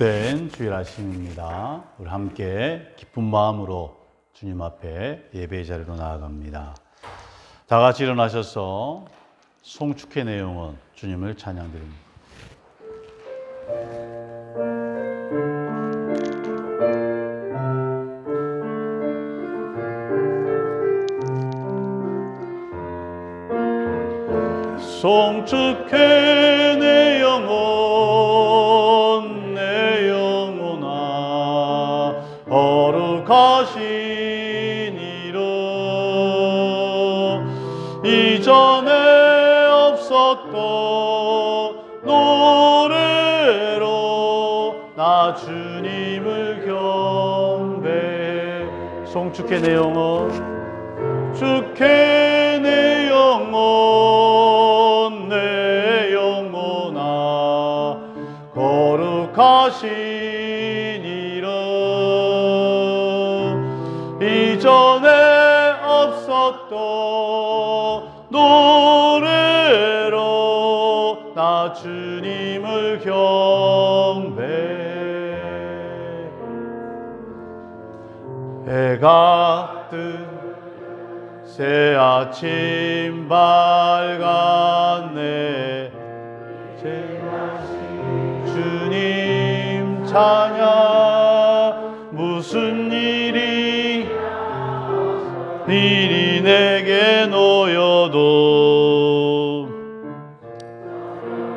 복된 주일 아침입니다. 우리 함께 기쁜 마음으로 주님 앞에 예배의 자리로 나아갑니다. 다 같이 일어나셔서 송축회 내용은 주님을 찬양드립니다. 송축회 내 영혼 내 영혼아 거룩하신 이름 이전에 없었던 노래로 나 주님을 경배해. 송축회 내 영혼 축회 내 영혼 내 영혼아 거룩하신 이름 이전에 없었던 노래로 나 주님을 경배해. 해가 뜬 새 아침 밝았네. 주님 찬양. 무슨 일이 내게 놓여도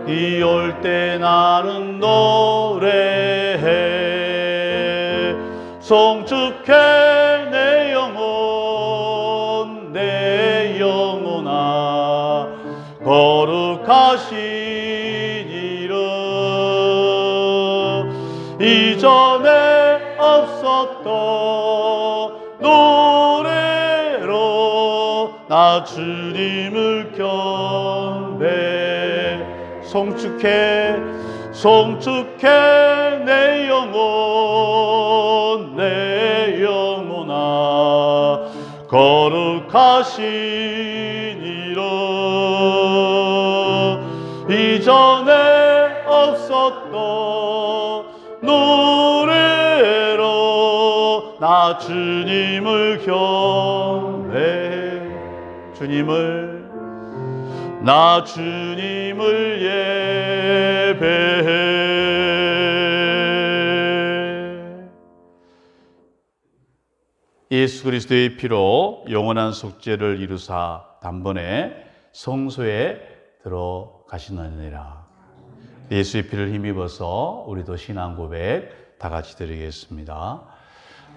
비 올 때 나는 노래해. 송축해 내 영혼 내 영혼아 거룩하신 이름 이전에 없었던 노래로 나 주님을 경배해. 송축해 내 영혼 내 영혼아 거룩하신 이름 이전에 없었던 노래로 나 주님을 경배해. 나 주님을 예배해. 예수 그리스도의 피로 영원한 속죄를 이루사 단번에 성소에 들어가시느니라. 예수의 피를 힘입어서 우리도 신앙 고백 다 같이 드리겠습니다.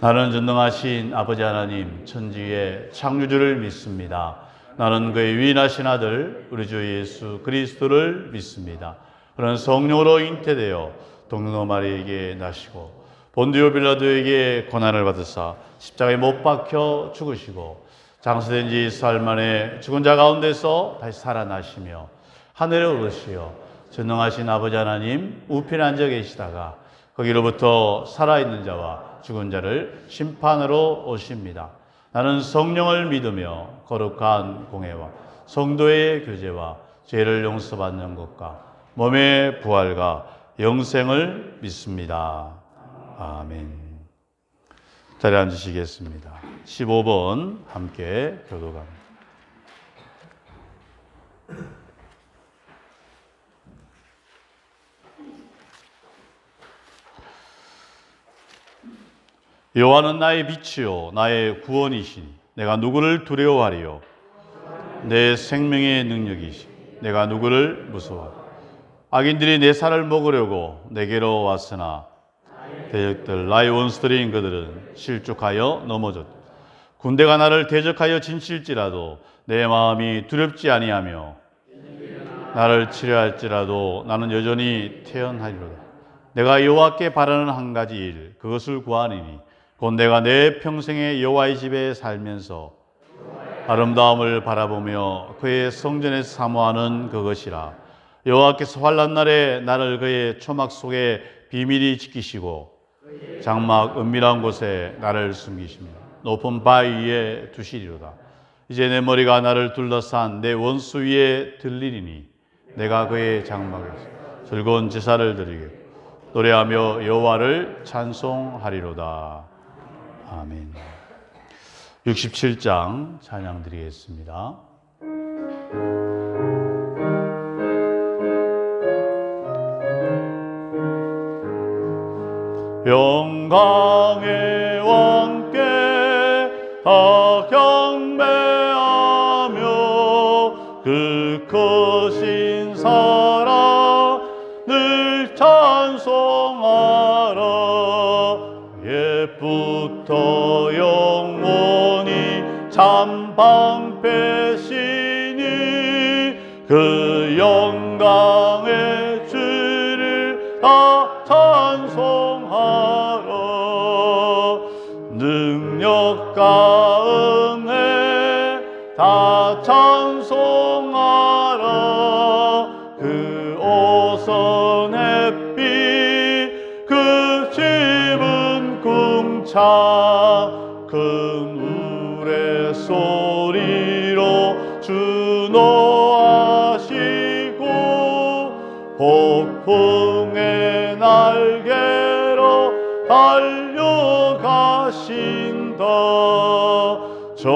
나는 전능하신 아버지 하나님 천지의 창조주를 믿습니다. 나는 그의 유일하신 아들 우리 주 예수 그리스도를 믿습니다. 그는 성령으로 잉태되어 동정녀 마리아에게 나시고 본디오 빌라도에게 고난을 받으사 십자가에 못 박혀 죽으시고 장사된 지 사흘 만에 죽은 자 가운데서 다시 살아나시며 하늘에 오르시어 전능하신 아버지 하나님 우편에 앉아 계시다가 거기로부터 살아있는 자와 죽은 자를 심판으로 오십니다. 나는 성령을 믿으며 거룩한 공회와 성도의 교제와 죄를 용서받는 것과 몸의 부활과 영생을 믿습니다. 아멘. 자리에 앉으시겠습니다. 15번 함께 교도합니다. 여호와는 나의 빛이요 나의 구원이시니 내가 누구를 두려워하리요. 내 생명의 능력이시니 내가 누구를 무서워하리요. 악인들이 내 살을 먹으려고 내게로 왔으나 대적들 나의 원수들인 그들은 실족하여 넘어졌다. 군대가 나를 대적하여 진칠지라도 내 마음이 두렵지 아니하며 나를 치려할지라도 나는 여전히 태연하리로다. 내가 여호와께 바라는 한 가지 일 그것을 구하리니 곧 내가 내 평생에 여호와의 집에 살면서 아름다움을 바라보며 그의 성전에서 사모하는 그것이라. 여호와께서 환난 날에 나를 그의 초막 속에 비밀히 지키시고 장막 은밀한 곳에 나를 숨기시며 높은 바위 위에 두시리로다. 이제 내 머리가 나를 둘러싼 내 원수 위에 들리리니 내가 그의 장막에서 즐거운 제사를 드리겠고 노래하며 여호와를 찬송하리로다. 아멘. 67장 찬양 드리겠습니다. 영광의 왕께 다 경배하며 그 크신 사랑 늘 찬송하라. 옛부터 영원히 참 방패시니 그 영광의 주를 다 찬송하라. 능력과 은혜 다 찬송하라. 그 오선 햇빛 그 짚은 궁창 큰 우레소리로 준호하시고 폭풍의 날개로 달려가신다. 저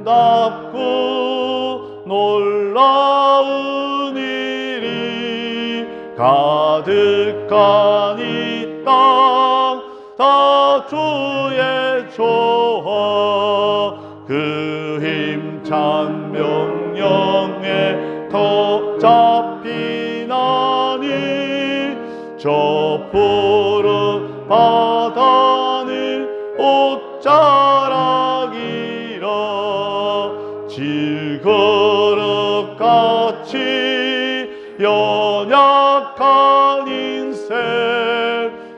아름답고 놀라운 일이 가득한 이 땅 다 주의 조화 그 힘찬 명령에 더 잡히나니 저 푸른 바다는 옷자락이라. 질그릇같이 연약한 인생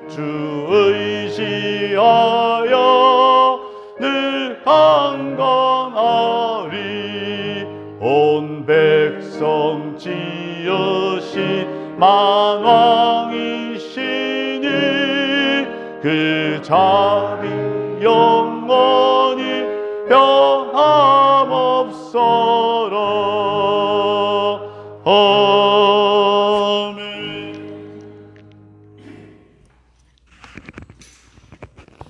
주 의지하여 늘 강건하리. 온 백성 지으신 만왕이시니 그 자비 영원히 변함없어라.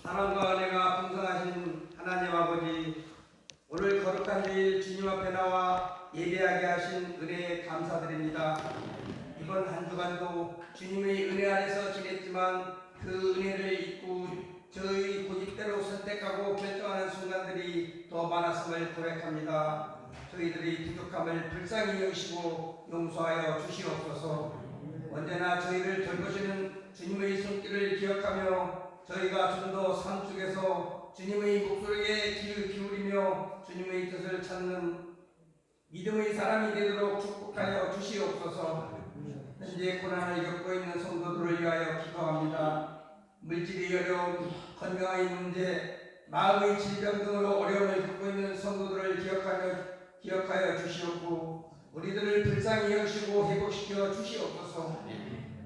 사랑과 은혜가 풍성하신 하나님 아버지, 오늘 거룩한 주일 주님 앞에 나와 예배하게 하신 은혜에 감사드립니다. 이번 한 주간도 주님의 은혜 안에서 지냈지만 그 은혜를 잊고 저희 고집대로 선택하고 결정하는 순간들이 더 많았음을 고백합니다. 저희들이 부족함을 불쌍히 여기시고 용서하여 주시옵소서. 언제나 저희를 돌보시는 주님의 손길을 기억하며 저희가 좀 더 삶 속에서 주님의 목소리에 귀를 기울이며 주님의 뜻을 찾는 믿음의 사람이 되도록 축복하여 주시옵소서. 현재 고난을 겪고 있는 성도들을 위하여 기도합니다. 물질의 어려움, 건강의 문제, 마음의 질병 등으로 어려움을 겪고 있는 성도들을 기억하여 주시옵고 우리들을 불쌍히 여기시고 회복시켜 주시옵소서.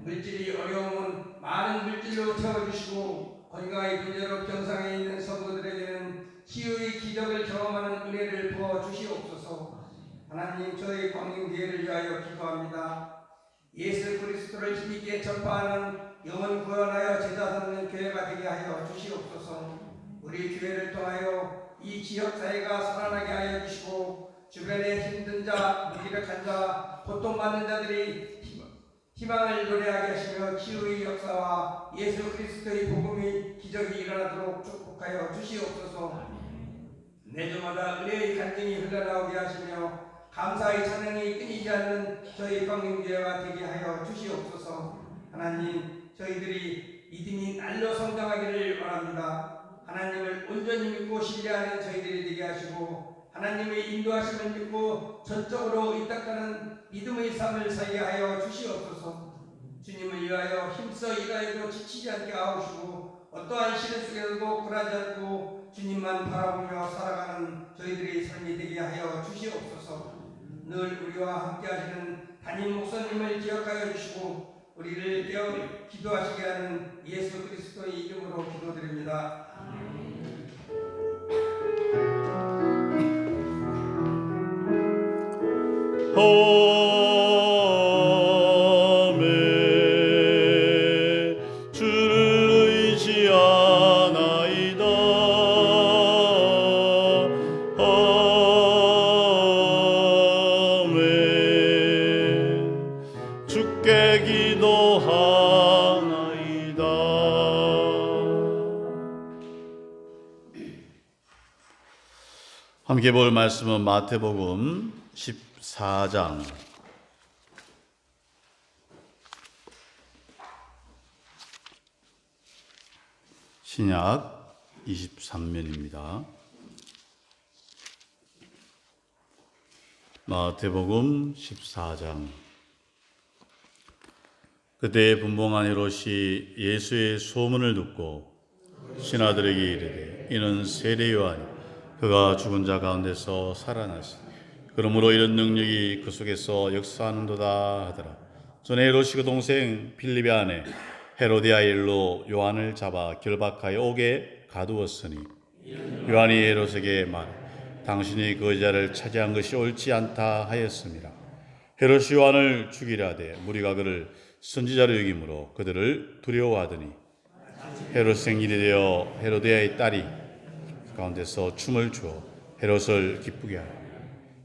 물질의 어려움은 많은 물질로 채워주시고 건강의 문제로 병상에 있는 성도들에게는 치유의 기적을 경험하는 은혜를 부어주시옵소서. 하나님, 저희 광림교회를 위하여 기도합니다. 예수 그리스도를 힘있게 전파하는 영혼 구원하여 제자 삼는 교회가 되게 하여 주시옵소서. 우리 교회를 통하여 이 지역사회가 살아나게 하여 주시고 주변에 힘든 자, 무기력한 자, 고통받는 자들이 희망을 노래하게 하시며 치유의 역사와 예수 그리스도의 복음의 기적이 일어나도록 축복하여 주시옵소서. 매주마다 은혜의 간증이 흘러나오게 하시며 감사의 찬양이 끊이지 않는 저희 광림교회가 되게 하여 주시옵소서. 하나님, 저희들이 믿음이 날로 성장하기를 원합니다. 하나님을 온전히 믿고 신뢰하는 저희들이 되게 하시고 하나님의 인도하심을 믿고 전적으로 의탁하는 믿음의 삶을 살게 하여 주시옵소서. 주님을 위하여 힘써 일하여도 지치지 않게 하옵시고 어떠한 시련 속에서도 굴하지 않고 주님만 바라보며 살아가는 저희들의 삶이 되게 하여 주시옵소서. 늘 우리와 함께 하시는 담임 목사님을 기억하여 주시고 우리를 깨어 기도하시게 하는 예수 그리스도의 이름으로 기도드립니다. 아멘. 주께 기도하나이다. 함께 볼 말씀은 마태복음 14장 신약 23면입니다. 마태복음 14장. 그때 분봉한 헤롯이 예수의 소문을 듣고 신하들에게 이르되 이는 세례 요한이 그가 죽은 자 가운데서 살아났으니 그러므로 이런 능력이 그 속에서 역사하는도다 하더라. 전에 헤롯이 그 동생 빌립의 아내 헤로디아의 일로 요한을 잡아 결박하여 옥에 가두었으니 요한이 헤롯에게 말해 당신이 그 여자를 차지한 것이 옳지 않다 하였습니다. 헤롯이 요한을 죽이려 하되 무리가 그를 선지자로 여김으로 그들을 두려워하더니 헤롯 생일이 되어 헤로디아의 딸이 가운데서 춤을 추어 헤롯을 기쁘게 하여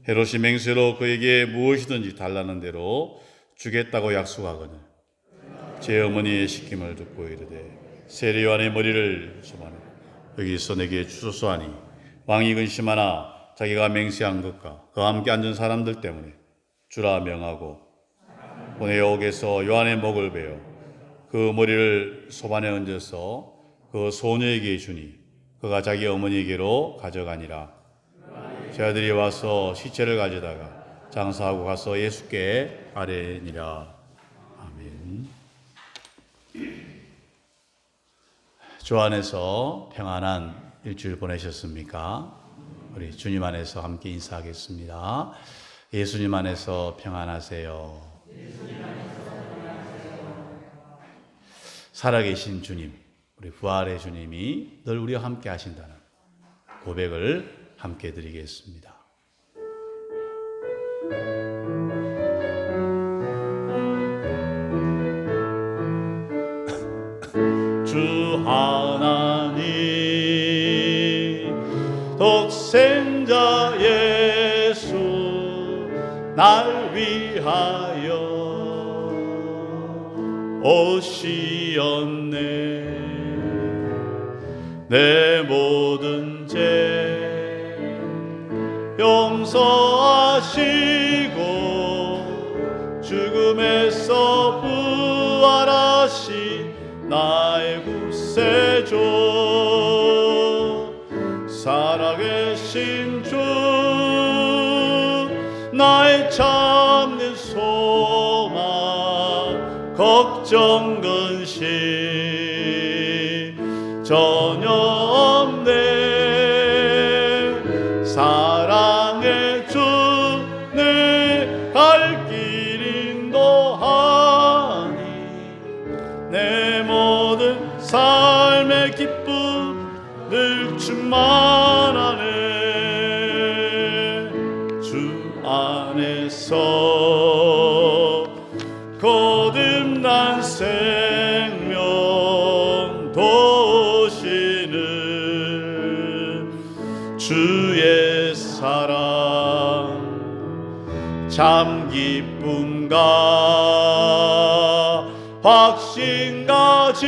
헤롯이 맹세로 그에게 무엇이든지 달라는 대로 주겠다고 약속하거늘 제 어머니의 시킴을 듣고 이르되 세례 요한의 머리를 소만해 여기서 내게 주소서 하니 왕이 근심하나 자기가 맹세한 것과 그와 함께 앉은 사람들 때문에 주라 명하고 보내 옥에서 요한의 목을 베어 그 머리를 소반에 얹어서 그 소녀에게 주니 그가 자기 어머니에게로 가져가니라. 제아들이 와서 시체를 가져다가 장사하고 가서 예수께 아뢰니라. 아멘. 주 안에서 평안한 일주일 보내셨습니까? 우리 주님 안에서 함께 인사하겠습니다. 예수님 안에서 평안하세요. 살아계신 주님, 우리 부활의 주님이 늘 우리와 함께 하신다는 고백을 함께 드리겠습니다. 주 하나님 독생자 예수 날 위하여 오시었네. 내 모든 죄 용서하시고 죽음에서 부활하시 나의 구세주 살아계신 주 나의 참된 소망 걱정 근심 전혀 없네. 사랑의 주 내 갈 길 인도하니 내 모든 삶의 기쁨 늘 충만하네. 주 안에서 거듭난 생명 도시는 주의 사랑 참 기쁨과 확신 가지고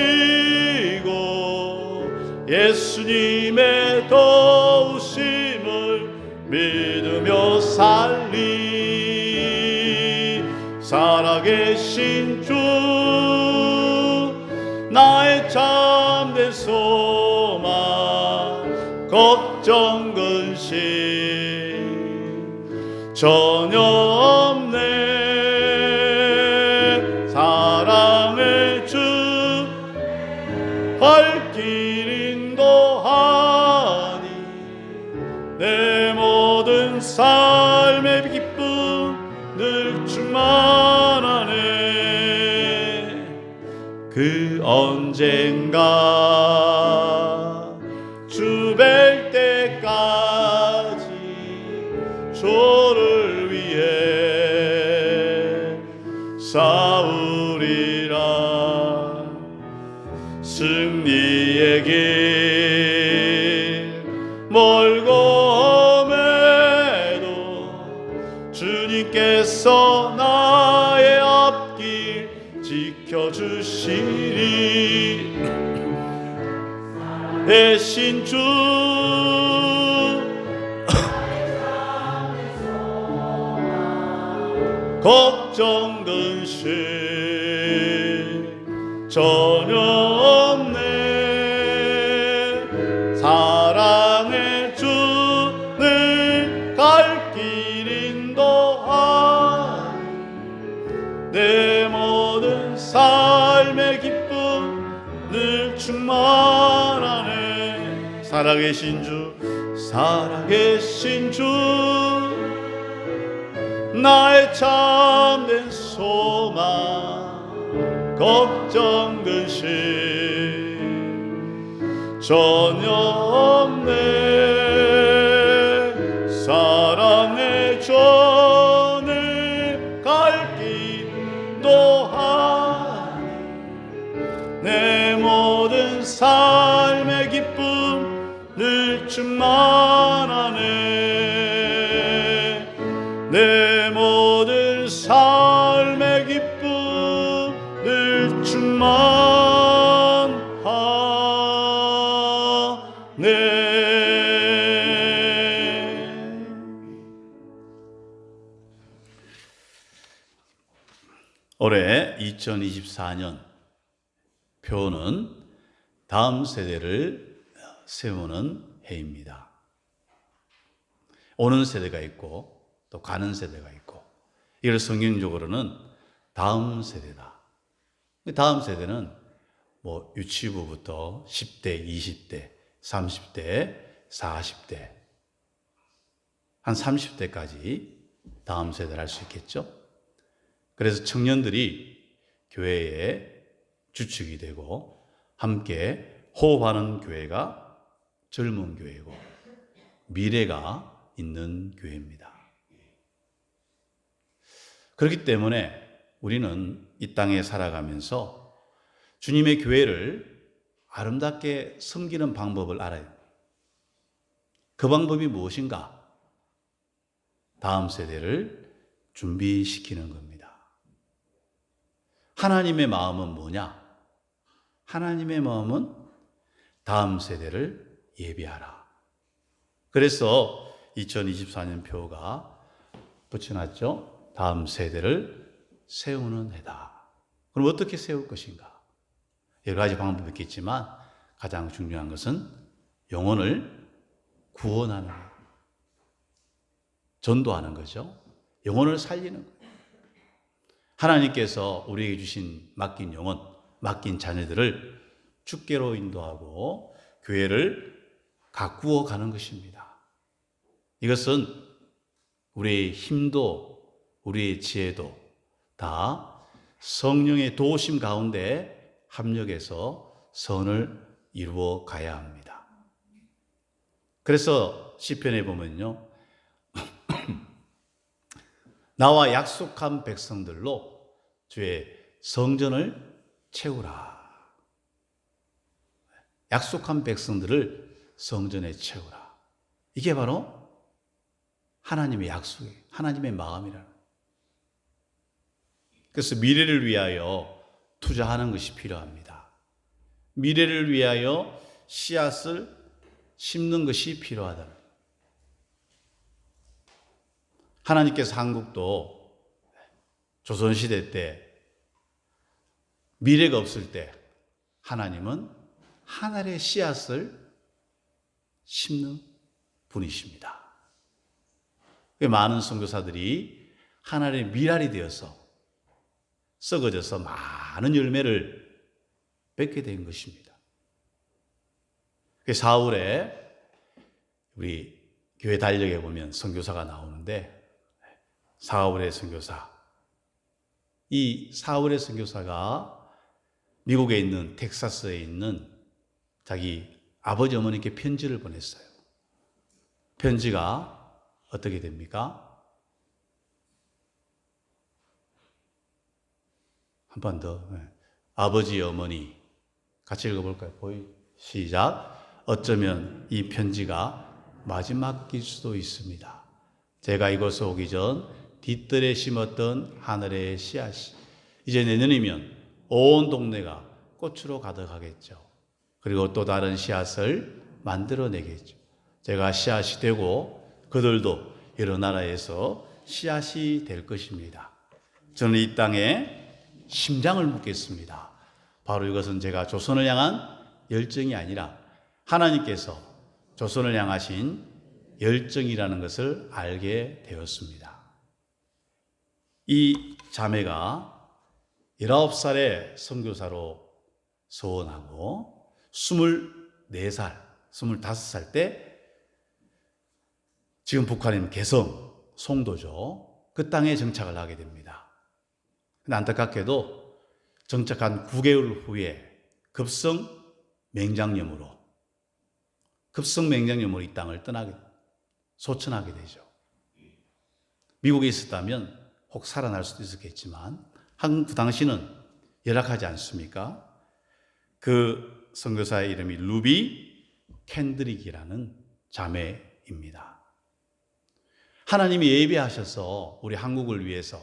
예수님의 도우심을 믿으며 살리. 살아계신 주 나의 참된 소망 걱정 근심 전혀 없네. 사랑의 주 발길 인도하니 내 모든 삶의 기쁨 늘 충만하네. 그 언젠가 주 뵐 때까지 주를 위해 싸우리라. 승리의 길 멀고 험해도 주님께서 나의 앞길 지켜주시리. 대신 주 걱정 근심 전혀 없네. 사랑의 주는 갈 길 인도하니 내 모든 삶의 기쁨 늘 충만하네. 살아계신 주, 살아계신 주, 나의 참된 소망, 걱정 근심 전혀 없네. 사랑의 전을 갈 길 또한 내 모든 삶의 기쁨 늘 충만하네. 내 모든 삶의 기쁨 늘 충만하네. 올해 2024년 표는 다음 세대를 세우는 해입니다. 오는 세대가 있고 또 가는 세대가 있고, 이걸 성경적으로는 다음 세대다. 다음 세대는 뭐 유치부부터 10대, 20대, 30대, 40대, 한 30대까지 다음 세대를 할 수 있겠죠. 그래서 청년들이 교회의 주축이 되고 함께 호흡하는 교회가 젊은 교회고 미래가 있는 교회입니다. 그렇기 때문에 우리는 이 땅에 살아가면서 주님의 교회를 아름답게 섬기는 방법을 알아야 합니다. 그 방법이 무엇인가? 다음 세대를 준비시키는 겁니다. 하나님의 마음은 뭐냐? 하나님의 마음은 다음 세대를 예비하라. 그래서 2024년 표가 붙여놨죠. 다음 세대를 세우는 해다. 그럼 어떻게 세울 것인가? 여러 가지 방법이 있겠지만 가장 중요한 것은 영혼을 구원하는 것, 전도하는 거죠. 영혼을 살리는 거예요. 하나님께서 우리에게 주신 맡긴 영혼, 맡긴 자녀들을 주께로 인도하고 교회를 가꾸어 가는 것입니다. 이것은 우리의 힘도 우리의 지혜도 다 성령의 도우심 가운데 합력해서 선을 이루어 가야 합니다. 그래서 시편에 보면요, 나와 약속한 백성들로 주의 성전을 채우라. 약속한 백성들을 성전에 채우라. 이게 바로 하나님의 약속이에요. 하나님의 마음이라는. 그래서 미래를 위하여 투자하는 것이 필요합니다. 미래를 위하여 씨앗을 심는 것이 필요하다. 하나님께서 한국도 조선시대 때 미래가 없을 때 하나님은 하늘의 씨앗을 심는 분이십니다. 많은 선교사들이 하늘의 미랄이 되어서 썩어져서 많은 열매를 맺게 된 것입니다. 4월에 우리 교회 달력에 보면 선교사가 나오는데 4월의 선교사, 이 4월의 선교사가 미국에 있는 텍사스에 있는 자기 아버지 어머니께 편지를 보냈어요. 편지가 어떻게 됩니까? 한 번 더. 아버지 어머니 같이 읽어볼까요? 시작. 어쩌면 이 편지가 마지막일 수도 있습니다. 제가 이곳에 오기 전 뒷뜰에 심었던 하늘의 씨앗이 이제 내년이면 온 동네가 꽃으로 가득하겠죠. 그리고 또 다른 씨앗을 만들어내겠죠. 제가 씨앗이 되고 그들도 여러 나라에서 씨앗이 될 것입니다. 저는 이 땅에 심장을 묻겠습니다. 바로 이것은 제가 조선을 향한 열정이 아니라 하나님께서 조선을 향하신 열정이라는 것을 알게 되었습니다. 이 자매가 19살에 선교사로 서원하고 24살, 25살 때 지금 북한인 개성, 송도죠. 그 땅에 정착을 하게 됩니다. 근데 안타깝게도 정착한 9개월 후에 급성 맹장염으로 이 땅을 소천하게 되죠. 미국에 있었다면 혹 살아날 수도 있었겠지만 그 당시는 열악하지 않습니까? 그 선교사의 이름이 루비 캔드릭이라는 자매입니다. 하나님이 예비하셔서 우리 한국을 위해서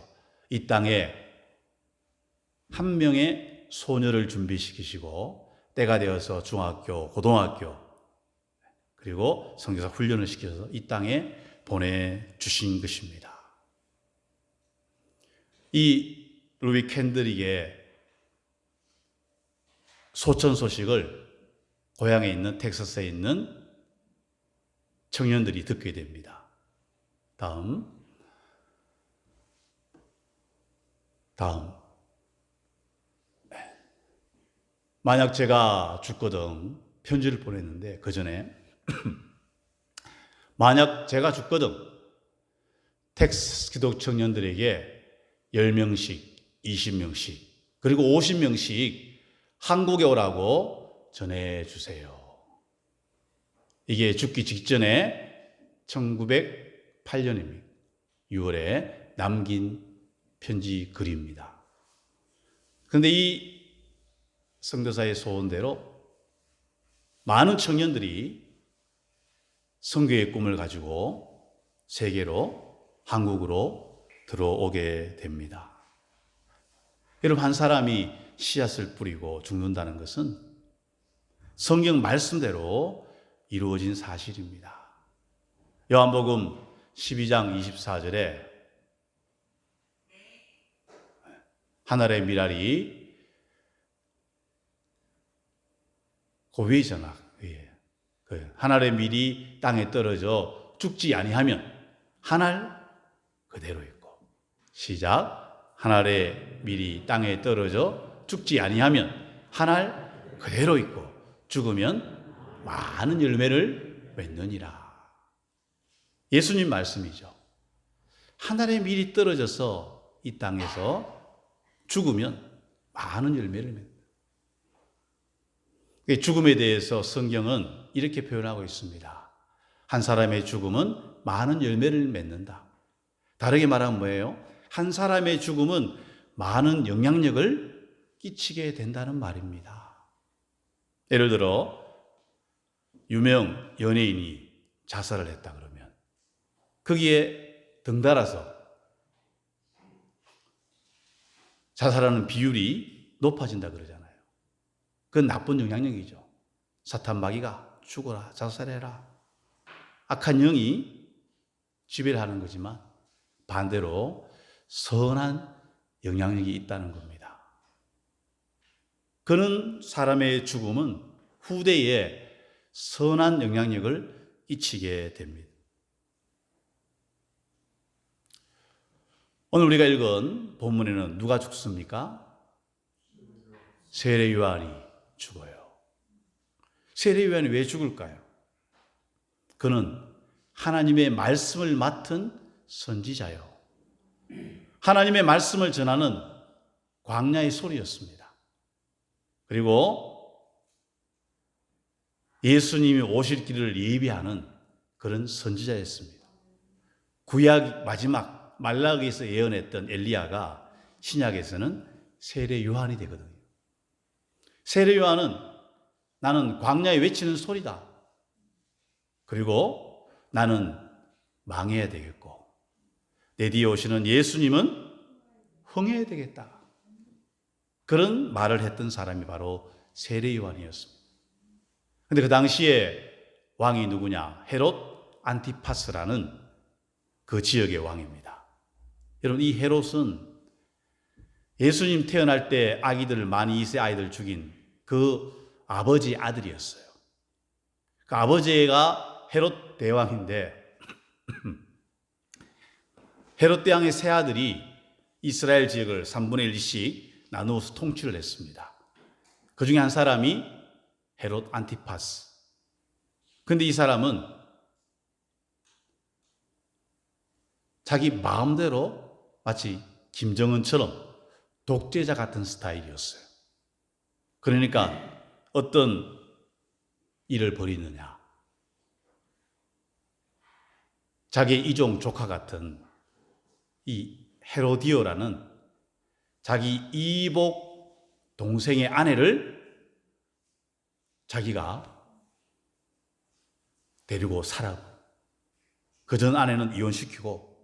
이 땅에 한 명의 소녀를 준비시키시고 때가 되어서 중학교, 고등학교 그리고 선교사 훈련을 시켜서 이 땅에 보내주신 것입니다. 이 루비 캔드릭의 소천 소식을 고향에 있는 텍사스에 있는 청년들이 듣게 됩니다. 다음. 만약 제가 죽거든 편지를 보냈는데 그 전에 만약 제가 죽거든 텍사스 기독 청년들에게 10명씩, 20명씩 그리고 50명씩 한국에 오라고 전해주세요. 이게 죽기 직전에 1908년입니다. 6월에 남긴 편지 글입니다. 그런데 이 선교사의 소원대로 많은 청년들이 선교의 꿈을 가지고 세계로 한국으로 들어오게 됩니다. 여러분, 한 사람이 씨앗을 뿌리고 죽는다는 것은 성경 말씀대로 이루어진 사실입니다. 요한복음 12장 24절에 하늘의 미랄이 그 위잖아. 하늘의 밀이 땅에 떨어져 죽지 아니하면 한 알 그대로 있고 시작. 하늘의 밀이 땅에 떨어져 죽지 아니하면 한 알 그대로 있고 죽으면 많은 열매를 맺느니라. 예수님 말씀이죠. 하늘의 밀이 떨어져서 이 땅에서 죽으면 많은 열매를 맺는다. 죽음에 대해서 성경은 이렇게 표현하고 있습니다. 한 사람의 죽음은 많은 열매를 맺는다. 다르게 말하면 뭐예요? 한 사람의 죽음은 많은 영향력을 끼치게 된다는 말입니다. 예를 들어 유명 연예인이 자살을 했다 그러면 거기에 덩달아서 자살하는 비율이 높아진다 그러잖아요. 그건 나쁜 영향력이죠. 사탄 마귀가 죽어라, 자살해라. 악한 영이 지배를 하는 거지만 반대로 선한 영향력이 있다는 겁니다. 그런 사람의 죽음은 후대에 선한 영향력을 끼치게 됩니다. 오늘 우리가 읽은 본문에는 누가 죽습니까? 세례 요한이 죽어요. 세례 요한이 왜 죽을까요? 그는 하나님의 말씀을 맡은 선지자요. 하나님의 말씀을 전하는 광야의 소리였습니다. 그리고 예수님이 오실 길을 예비하는 그런 선지자였습니다. 구약 마지막 말라기에서 예언했던 엘리야가 신약에서는 세례 요한이 되거든요. 세례 요한은 나는 광야에 외치는 소리다. 그리고 나는 망해야 되겠고 내 뒤에 오시는 예수님은 흥해야 되겠다. 그런 말을 했던 사람이 바로 세례 요한이었습니다. 근데 그 당시에 왕이 누구냐? 헤롯 안티파스라는 그 지역의 왕입니다. 여러분, 이 헤롯은 예수님 태어날 때 아기들을 많이 이세 아이들 죽인 그 아버지 아들이었어요. 그 아버지가 헤롯 대왕인데 헤롯 대왕의 세 아들이 이스라엘 지역을 3분의 1씩 나누어서 통치를 했습니다. 그 중에 한 사람이 헤롯 안티파스. 근데 이 사람은 자기 마음대로 마치 김정은처럼 독재자 같은 스타일이었어요. 그러니까 어떤 일을 벌이느냐. 자기 이종 조카 같은 이 헤로디오라는 자기 이복 동생의 아내를 자기가 데리고 살아고 그 전 아내는 이혼시키고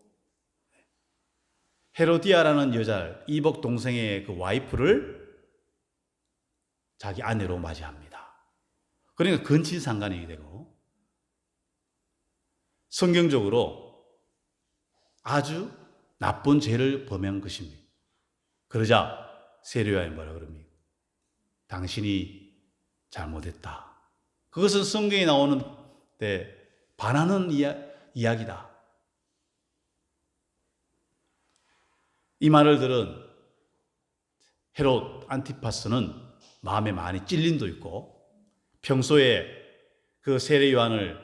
헤로디아라는 여자를 이복 동생의 그 와이프를 자기 아내로 맞이합니다. 그러니까 근친상간이 되고 성경적으로 아주 나쁜 죄를 범한 것입니다. 그러자 세례 요한이 뭐라 그럽니까? 당신이 잘못했다. 그것은 성경에 나오는 데 반하는 이야기다. 이 말을 들은 헤롯 안티파스는 마음에 많이 찔림도 있고 평소에 그 세례 요한을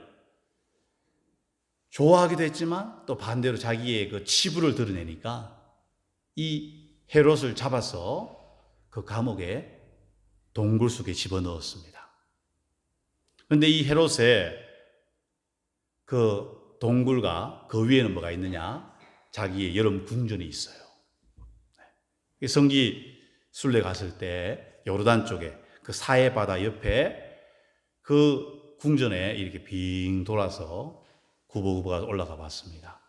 좋아하기도 했지만 또 반대로 자기의 그 치부를 드러내니까 이 헤롯을 잡아서 그 감옥에 동굴 속에 집어넣었습니다. 그런데 이 헤롯의 그 동굴과 그 위에는 뭐가 있느냐? 자기의 여름 궁전이 있어요. 성지 순례 갔을 때 요르단 쪽에 그 사해 바다 옆에 그 궁전에 이렇게 빙 돌아서 구보구보가 올라가 봤습니다.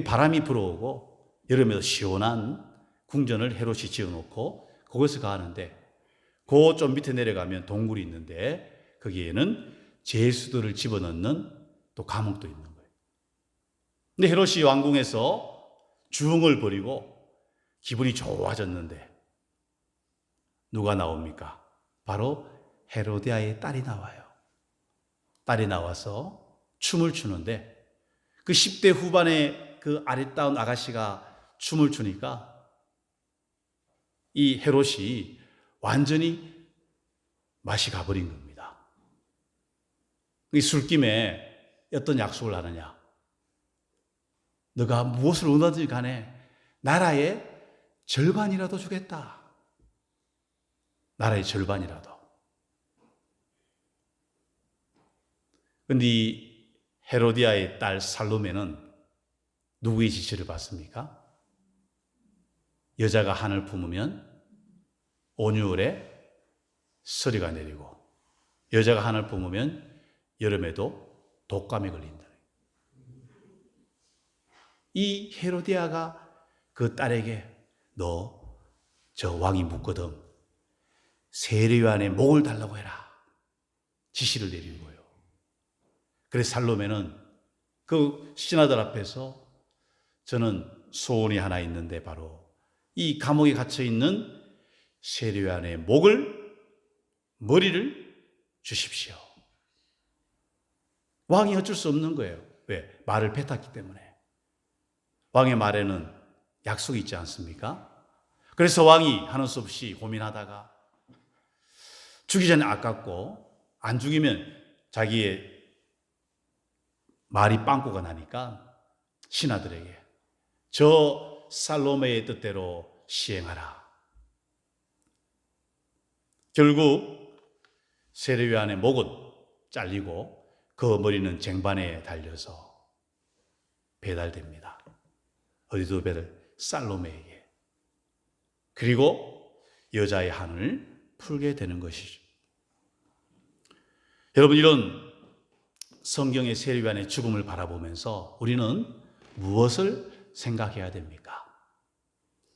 바람이 불어오고 여름에도 시원한 궁전을 헤롯이 지어놓고 거기서 가는데 그 좀 밑에 내려가면 동굴이 있는데 거기에는 죄수들을 집어넣는 또 감옥도 있는 거예요. 근데 헤롯이 왕궁에서 주흥을 벌이고 기분이 좋아졌는데 누가 나옵니까? 바로 헤로디아의 딸이 나와요. 딸이 나와서 춤을 추는데 그 10대 후반의 그 아리따운 아가씨가 춤을 추니까 이 헤롯이 완전히 맛이 가버린 겁니다. 이 술김에 어떤 약속을 하느냐? 너가 무엇을 원하든지 간에 나라의 절반이라도 주겠다. 나라의 절반이라도. 그런데 이 헤로디아의 딸 살로메는 누구의 지시를 받습니까? 여자가 한을 품으면 온유월에 서리가 내리고 여자가 한을 품으면 여름에도 독감에 걸린다. 이 헤로디아가 그 딸에게 너 저 왕이 묻거든 세례 요한의 목을 달라고 해라 지시를 내린 거예요. 그래서 살로메는 그 신하들 앞에서 저는 소원이 하나 있는데 바로 이 감옥에 갇혀 있는 세례 요한의 머리를 주십시오. 왕이 어쩔 수 없는 거예요. 왜? 말을 뱉었기 때문에. 왕의 말에는 약속이 있지 않습니까? 그래서 왕이 하는 수 없이 고민하다가 죽기 전에 아깝고 안 죽이면 자기의 말이 빵꾸가 나니까 신하들에게 저 살로메의 뜻대로 시행하라. 결국 세례 요한의 목은 잘리고 그 머리는 쟁반에 달려서 배달됩니다. 어디도 배달? 살로메에게. 그리고 여자의 한을 풀게 되는 것이죠. 여러분, 이런 성경의 세례 요한의 죽음을 바라보면서 우리는 무엇을 생각해야 됩니까?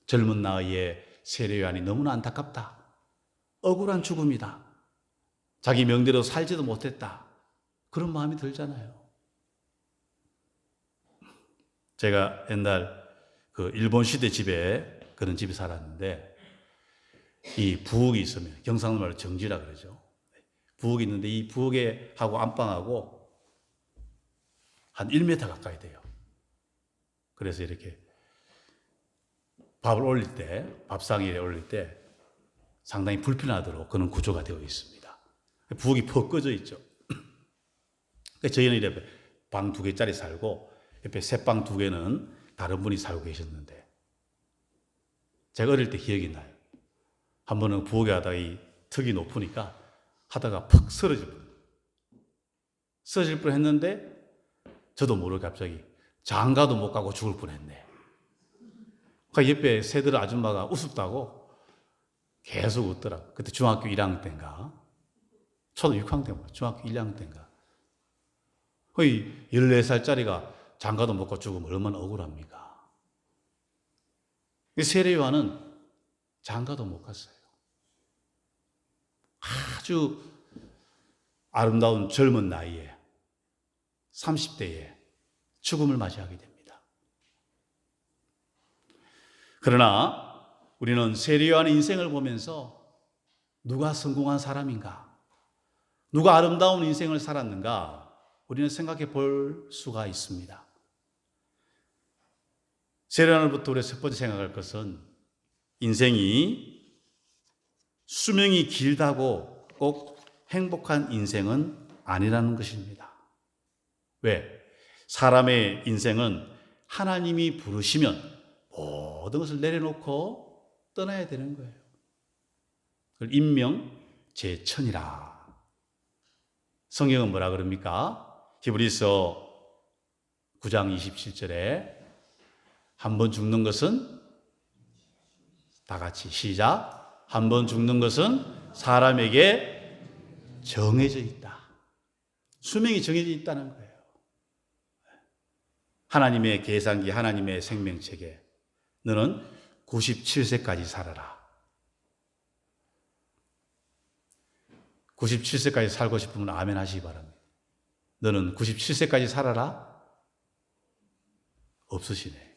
젊은 나이에 세례 요한이 너무나 안타깝다. 억울한 죽음이다. 자기 명대로 살지도 못했다. 그런 마음이 들잖아요. 제가 옛날 그 일본 시대 집에 그런 집에 살았는데 이 부엌이 있으면 경상도말로 정지라 그러죠. 부엌이 있는데 이 부엌에 하고 안방하고 한 1m 가까이 돼요. 그래서 이렇게 밥을 올릴 때, 밥상 위에 올릴 때 상당히 불편하도록 그런 구조가 되어 있습니다. 부엌이 퍽 꺼져 있죠. 저희는 이렇게 방 2개짜리 살고 옆에 새방 2개는 다른 분이 살고 계셨는데 제가 어릴 때 기억이 나요. 한 번은 부엌에 하다가 이 턱이 높으니까 하다가 퍽 쓰러질 뻔했는데 저도 모르게 갑자기 장가도 못 가고 죽을 뻔했네. 그러니까 옆에 새들 아줌마가 우습다고 계속 웃더라고. 그때 중학교 1학년 때인가 초등 6학년 때인가 중학교 1학년 때인가 거의 14살짜리가 장가도 못 가고 죽으면 얼마나 억울합니까? 세례 요한은 장가도 못 갔어요. 아주 아름다운 젊은 나이에 30대에 죽음을 맞이하게 됩니다. 그러나 우리는 세례 요한의 인생을 보면서 누가 성공한 사람인가? 누가 아름다운 인생을 살았는가? 우리는 생각해 볼 수가 있습니다. 세례 요한으로부터 우리가 첫 번째 생각할 것은 인생이 수명이 길다고 꼭 행복한 인생은 아니라는 것입니다. 왜? 사람의 인생은 하나님이 부르시면 모든 것을 내려놓고 떠나야 되는 거예요. 그걸 임명제천이라. 성경은 뭐라 그럽니까? 히브리서 9장 27절에 한 번 죽는 것은 다 같이 시작. 한 번 죽는 것은 사람에게 정해져 있다. 수명이 정해져 있다는 거예요. 하나님의 계산기, 하나님의 생명책에 너는 97세까지 살아라. 97세까지 살고 싶으면 아멘 하시기 바랍니다. 너는 97세까지 살아라? 없으시네.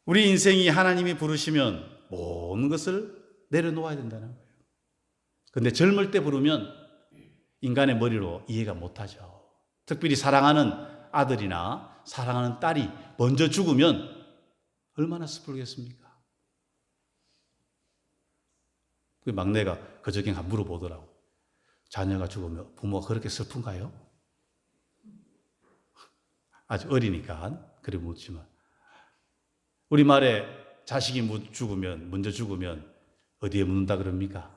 우리 인생이 하나님이 부르시면 모든 것을 내려놓아야 된다는 거예요. 그런데 젊을 때 부르면 인간의 머리로 이해가 못하죠. 특별히 사랑하는 아들이나 사랑하는 딸이 먼저 죽으면 얼마나 슬프겠습니까? 그 막내가 그저께 물어보더라고. 자녀가 죽으면 부모가 그렇게 슬픈가요? 아주 어리니까 그래 묻지만 우리말에 자식이 먼저 죽으면 어디에 묻는다 그럽니까?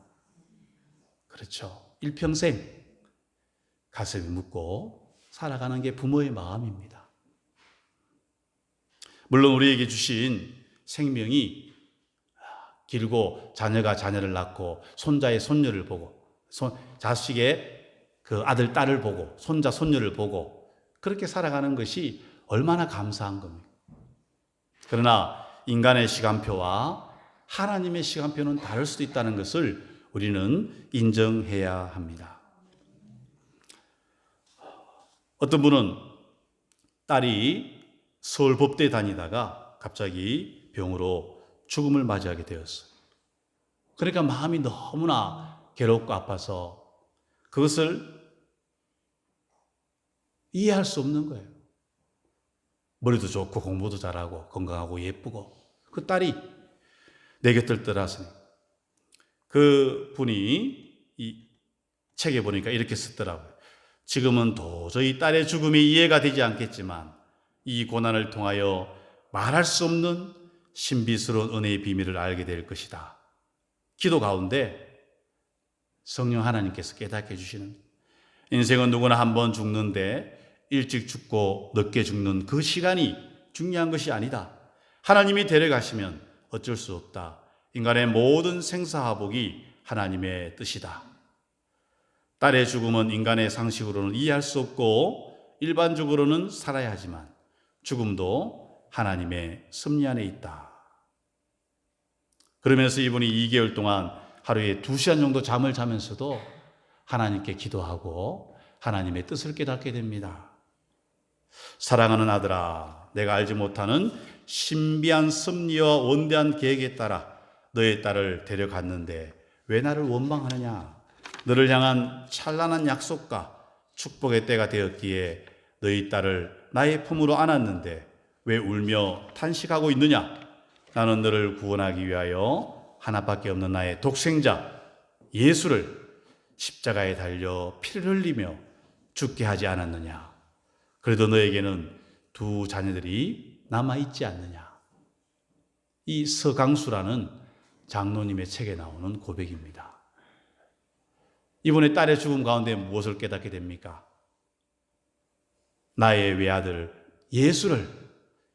그렇죠. 일평생 가슴에 묻고 살아가는 게 부모의 마음입니다. 물론 우리에게 주신 생명이 길고 자녀가 자녀를 낳고 손자의 손녀를 보고 자식의 그 아들 딸을 보고 손자 손녀를 보고 그렇게 살아가는 것이 얼마나 감사한 겁니까? 그러나 인간의 시간표와 하나님의 시간표는 다를 수도 있다는 것을 우리는 인정해야 합니다. 어떤 분은 딸이 서울법대에 다니다가 갑자기 병으로 죽음을 맞이하게 되었어요. 그러니까 마음이 너무나 괴롭고 아파서 그것을 이해할 수 없는 거예요. 머리도 좋고 공부도 잘하고 건강하고 예쁘고 그 딸이 내 곁을 떠났으니 그 분이 이 책에 보니까 이렇게 썼더라고요. 지금은 도저히 딸의 죽음이 이해가 되지 않겠지만 이 고난을 통하여 말할 수 없는 신비스러운 은혜의 비밀을 알게 될 것이다. 기도 가운데 성령 하나님께서 깨닫게 해주시는 인생은 누구나 한 번 죽는데 일찍 죽고 늦게 죽는 그 시간이 중요한 것이 아니다. 하나님이 데려가시면 어쩔 수 없다. 인간의 모든 생사화복이 하나님의 뜻이다. 딸의 죽음은 인간의 상식으로는 이해할 수 없고 일반적으로는 살아야 하지만 죽음도 하나님의 섭리 안에 있다. 그러면서 이분이 2개월 동안 하루에 2시간 정도 잠을 자면서도 하나님께 기도하고 하나님의 뜻을 깨닫게 됩니다. 사랑하는 아들아, 내가 알지 못하는 신비한 섭리와 원대한 계획에 따라 너의 딸을 데려갔는데 왜 나를 원망하느냐? 너를 향한 찬란한 약속과 축복의 때가 되었기에 너희 딸을 나의 품으로 안았는데 왜 울며 탄식하고 있느냐? 나는 너를 구원하기 위하여 하나밖에 없는 나의 독생자 예수를 십자가에 달려 피를 흘리며 죽게 하지 않았느냐? 그래도 너에게는 2 자녀들이 남아있지 않느냐? 이 서강수라는 장로님의 책에 나오는 고백입니다. 이번에 딸의 죽음 가운데 무엇을 깨닫게 됩니까? 나의 외아들 예수를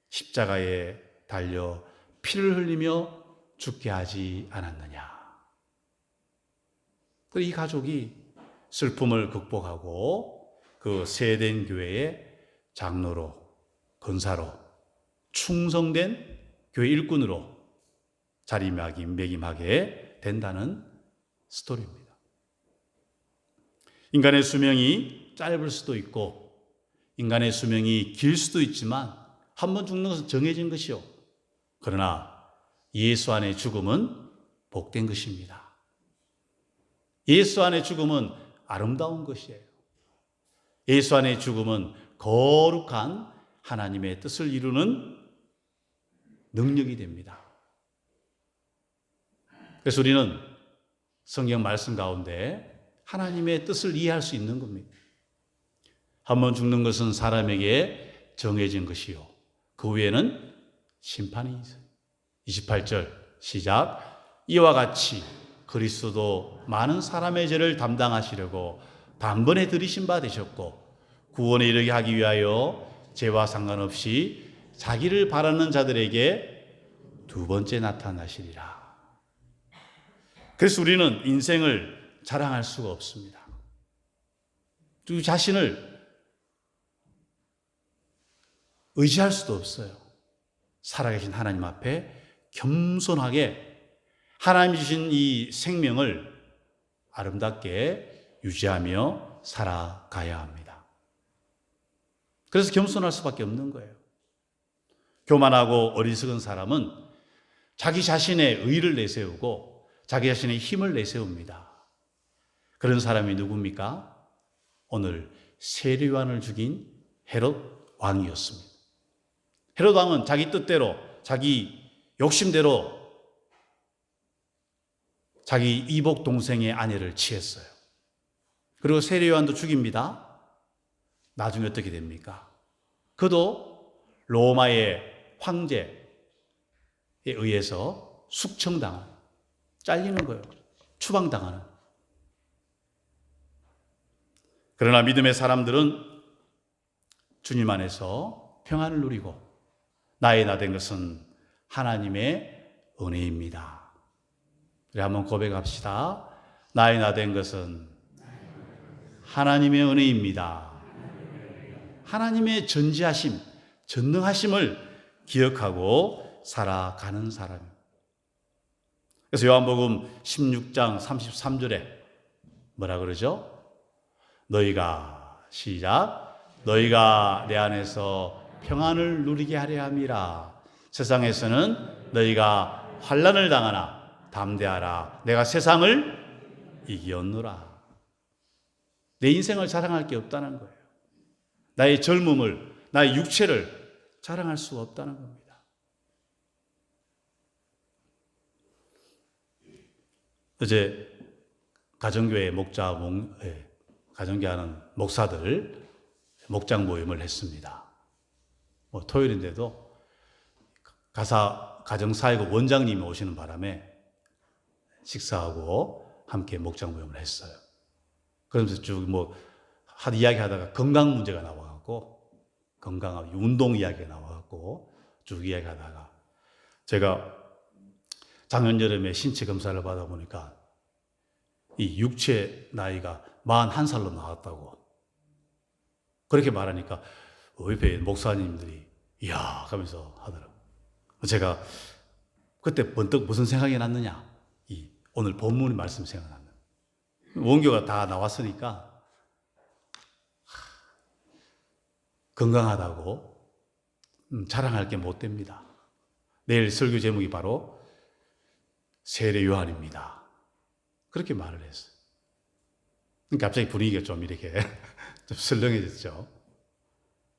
십자가에 달려 피를 흘리며 죽게 하지 않았느냐. 이 가족이 슬픔을 극복하고 그 세된 교회의 장로로, 권사로, 충성된 교회 일꾼으로 자리매김하게 된다는 스토리입니다. 인간의 수명이 짧을 수도 있고 인간의 수명이 길 수도 있지만 한 번 죽는 것은 정해진 것이요. 그러나 예수 안의 죽음은 복된 것입니다. 예수 안의 죽음은 아름다운 것이에요. 예수 안의 죽음은 거룩한 하나님의 뜻을 이루는 능력이 됩니다. 그래서 우리는 성경 말씀 가운데 하나님의 뜻을 이해할 수 있는 겁니다. 한 번 죽는 것은 사람에게 정해진 것이요. 그 후에는 심판이 있어요. 28절 시작. 이와 같이 그리스도도 많은 사람의 죄를 담당하시려고 단번에 들이신 바 되셨고 구원에 이르게 하기 위하여 죄와 상관없이 자기를 바라는 자들에게 2번째 나타나시리라. 그래서 우리는 인생을 자랑할 수가 없습니다. 그 자신을 의지할 수도 없어요. 살아계신 하나님 앞에 겸손하게 하나님이 주신 이 생명을 아름답게 유지하며 살아가야 합니다. 그래서 겸손할 수밖에 없는 거예요. 교만하고 어리석은 사람은 자기 자신의 의를 내세우고 자기 자신의 힘을 내세웁니다. 그런 사람이 누굽니까? 오늘 세례요한을 죽인 헤롯 왕이었습니다. 헤롯 왕은 자기 뜻대로, 자기 욕심대로 자기 이복 동생의 아내를 취했어요. 그리고 세례요한도 죽입니다. 나중에 어떻게 됩니까? 그도 로마의 황제에 의해서 숙청당하는, 잘리는 거예요. 추방당하는. 그러나 믿음의 사람들은 주님 안에서 평안을 누리고 나의 나 된 것은 하나님의 은혜입니다. 우리 한번 고백합시다. 나의 나 된 것은 하나님의 은혜입니다. 하나님의 전지하심, 전능하심을 기억하고 살아가는 사람입니다. 그래서 요한복음 16장 33절에 뭐라 그러죠? 너희가 시작. 너희가 내 안에서 평안을 누리게 하려 함이라. 세상에서는 너희가 환난을 당하나 담대하라. 내가 세상을 이기었노라. 내 인생을 자랑할 게 없다는 거예요. 나의 젊음을, 나의 육체를 자랑할 수가 없다는 겁니다. 어제 가정교회 가정교회하는 목사들 목장 모임을 했습니다. 토요일인데도 가정사회국 원장님이 오시는 바람에 식사하고 함께 목장 모임을 했어요. 그러면서 쭉 이야기 하다가 건강 문제가 나와갖고, 건강하고 운동 이야기가 나와갖고 쭉 이야기 하다가 제가 작년 여름에 신체 검사를 받아보니까 이 육체 나이가 41살로 나왔다고 그렇게 말하니까 옆에 목사님들이 이야 하면서 하더라고요. 제가 그때 번뜩 무슨 생각이 났느냐, 오늘 본문의 말씀 생각났는. 원교가 다 나왔으니까 건강하다고 자랑할 게 못 됩니다. 내일 설교 제목이 바로 세례 요한입니다. 그렇게 말을 했어요. 갑자기 분위기가 좀 이렇게 좀 설렁해졌죠.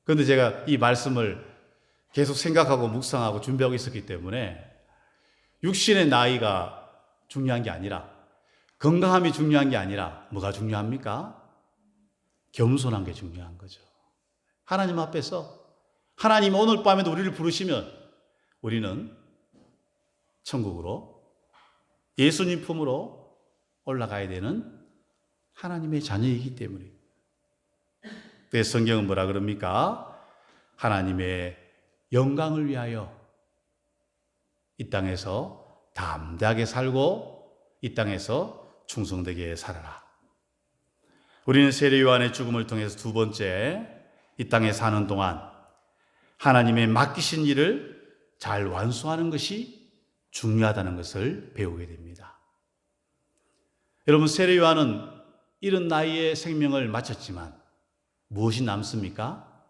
그런데 제가 이 말씀을 계속 생각하고 묵상하고 준비하고 있었기 때문에 육신의 나이가 중요한 게 아니라, 건강함이 중요한 게 아니라 뭐가 중요합니까? 겸손한 게 중요한 거죠. 하나님 앞에서 하나님 오늘 밤에도 우리를 부르시면 우리는 천국으로 예수님 품으로 올라가야 되는 하나님의 자녀이기 때문에. 그래서 성경은 뭐라 그럽니까? 하나님의 영광을 위하여 이 땅에서 담대하게 살고 이 땅에서 충성되게 살아라. 우리는 세례 요한의 죽음을 통해서 두 번째, 이 땅에 사는 동안 하나님의 맡기신 일을 잘 완수하는 것이 중요하다는 것을 배우게 됩니다. 여러분, 세례 요한은 이른 나이에 생명을 마쳤지만 무엇이 남습니까?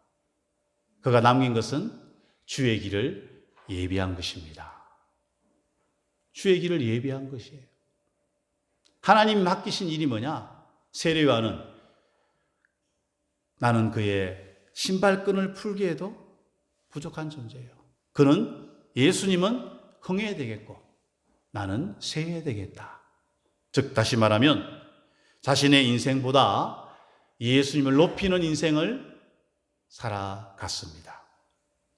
그가 남긴 것은 주의 길을 예비한 것입니다. 주의 길을 예비한 것이에요. 하나님이 맡기신 일이 뭐냐? 세례 요한은 나는 그의 신발끈을 풀게 해도 부족한 존재예요. 그는, 예수님은 흥해야 되겠고 나는 세해야 되겠다. 즉 다시 말하면 자신의 인생보다 예수님을 높이는 인생을 살아갔습니다.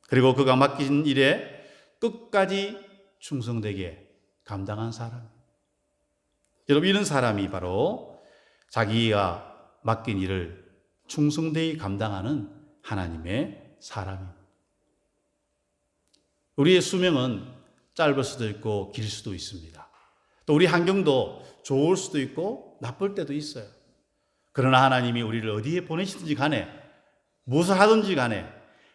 그리고 그가 맡긴 일에 끝까지 충성되게 감당한 사람. 여러분, 이런 사람이 바로 자기가 맡긴 일을 충성되게 감당하는 하나님의 사람입니다. 우리의 수명은 짧을 수도 있고 길 수도 있습니다. 또 우리 환경도 좋을 수도 있고 나쁠 때도 있어요. 그러나 하나님이 우리를 어디에 보내시든지 간에, 무엇을 하든지 간에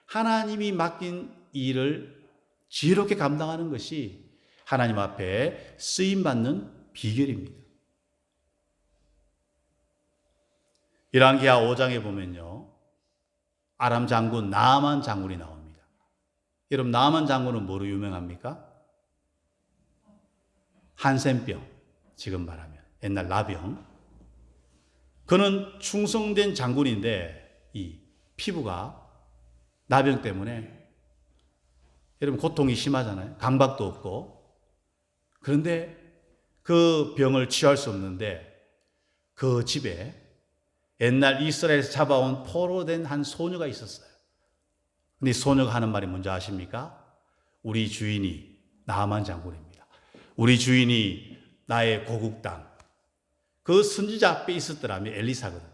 하나님이 맡긴 일을 지혜롭게 감당하는 것이 하나님 앞에 쓰임받는 비결입니다. 열왕기하 5장에 보면요, 아람 장군 나아만 장군이 나옵니다. 여러분, 나아만 장군은 뭐로 유명합니까? 한센병, 지금 말하면 옛날 나병. 그는 충성된 장군인데 이 피부가 나병 때문에 여러분 고통이 심하잖아요. 감각도 없고. 그런데 그 병을 치유할 수 없는데 그 집에 옛날 이스라엘에서 잡아온 포로된 한 소녀가 있었어요. 근데 이 소녀가 하는 말이 뭔지 아십니까? 우리 주인이 나아만 장군입니다. 우리 주인이 나의 고국 땅, 그 선지자 앞에 있었더라면, 엘리사거든.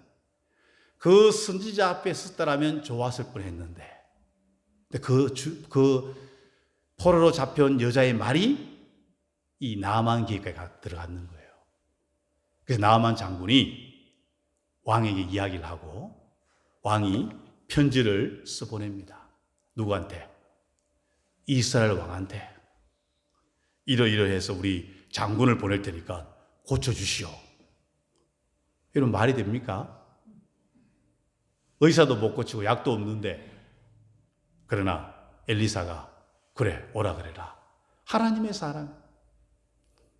그 선지자 앞에 있었더라면 좋았을 뻔했는데, 그 포로로 잡혀온 여자의 말이 이 나아만 귀에까지 들어갔는 거예요. 그래서 나아만 장군이 왕에게 이야기를 하고 왕이 편지를 써보냅니다. 누구한테? 이스라엘 왕한테. 이러이러해서 우리 장군을 보낼 테니까 고쳐주시오. 이런 말이 됩니까? 의사도 못 고치고 약도 없는데. 그러나 엘리사가 그래, 오라 그래라. 하나님의 사랑.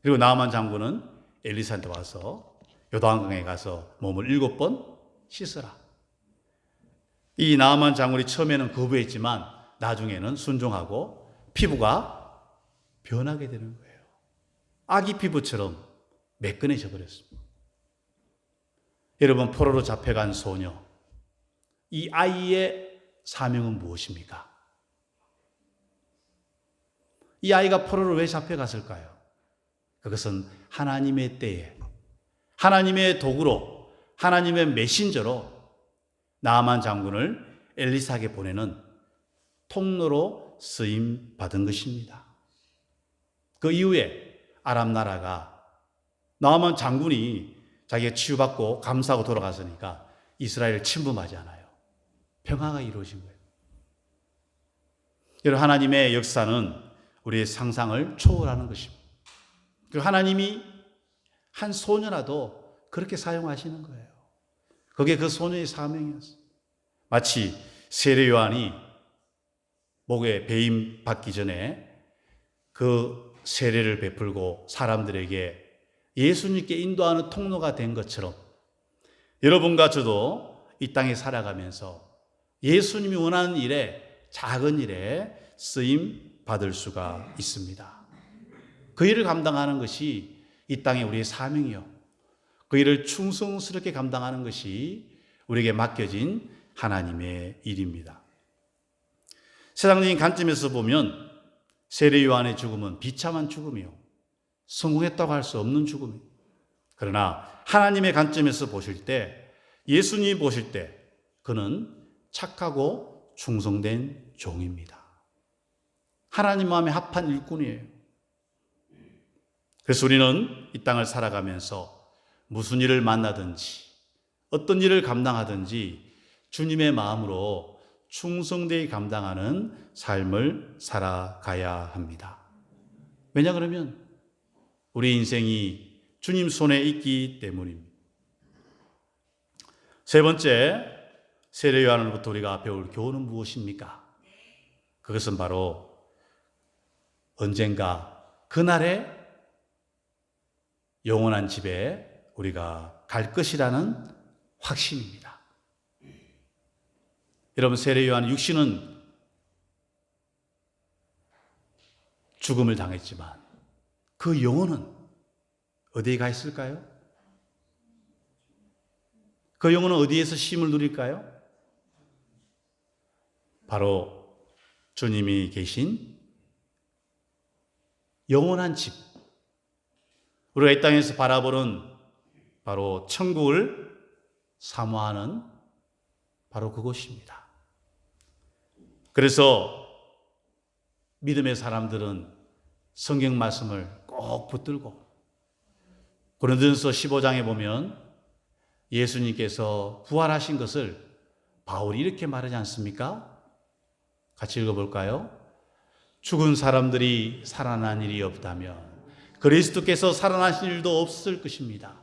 그리고 나아만 장군은 엘리사한테 와서 요단강에 가서 몸을 7번 씻어라. 이 나아만 장군이 처음에는 거부했지만 나중에는 순종하고 피부가 변하게 되는 거예요. 아기 피부처럼 매끈해져 버렸습니다. 여러분, 포로로 잡혀간 소녀, 이 아이의 사명은 무엇입니까? 이 아이가 포로로 왜 잡혀갔을까요? 그것은 하나님의 때에 하나님의 도구로, 하나님의 메신저로 나아만 장군을 엘리사에게 보내는 통로로 쓰임 받은 것입니다. 그 이후에 아람 나라가 나아만 장군이 자기가 치유받고 감사하고 돌아갔으니까 이스라엘을 침범하지 않아요. 평화가 이루어진 거예요. 여러분, 하나님의 역사는 우리의 상상을 초월하는 것입니다. 그 하나님이 한 소녀라도 그렇게 사용하시는 거예요. 그게 그 소녀의 사명이었어요. 마치 세례 요한이 목에 배임 받기 전에 그 세례를 베풀고 사람들에게 예수님께 인도하는 통로가 된 것처럼 여러분과 저도 이 땅에 살아가면서 예수님이 원하는 일에, 작은 일에 쓰임 받을 수가 있습니다. 그 일을 감당하는 것이 이 땅에 우리의 사명이요, 그 일을 충성스럽게 감당하는 것이 우리에게 맡겨진 하나님의 일입니다. 세상적인 관점에서 보면 세례 요한의 죽음은 비참한 죽음이요, 성공했다고 할 수 없는 죽음이에요. 그러나 하나님의 관점에서 보실 때, 예수님이 보실 때 그는 착하고 충성된 종입니다. 하나님 마음에 합한 일꾼이에요. 그래서 우리는 이 땅을 살아가면서 무슨 일을 만나든지 어떤 일을 감당하든지 주님의 마음으로 충성되게 감당하는 삶을 살아가야 합니다. 왜냐 그러면 우리 인생이 주님 손에 있기 때문입니다. 세 번째, 세례 요한으로부터 우리가 배울 교훈은 무엇입니까? 그것은 바로 언젠가 그날의 영원한 집에 우리가 갈 것이라는 확신입니다. 여러분, 세례 요한 육신은 죽음을 당했지만 그 영혼은 어디에 가 있을까요? 그 영혼은 어디에서 쉼을 누릴까요? 바로 주님이 계신 영원한 집, 우리가 이 땅에서 바라보는 바로 천국을 사모하는 바로 그곳입니다. 그래서 믿음의 사람들은 성경 말씀을 꼭 붙들고, 고린도전서 15장에 보면 예수님께서 부활하신 것을 바울이 이렇게 말하지 않습니까? 같이 읽어볼까요? 죽은 사람들이 살아난 일이 없다면 그리스도께서 살아나신 일도 없을 것입니다.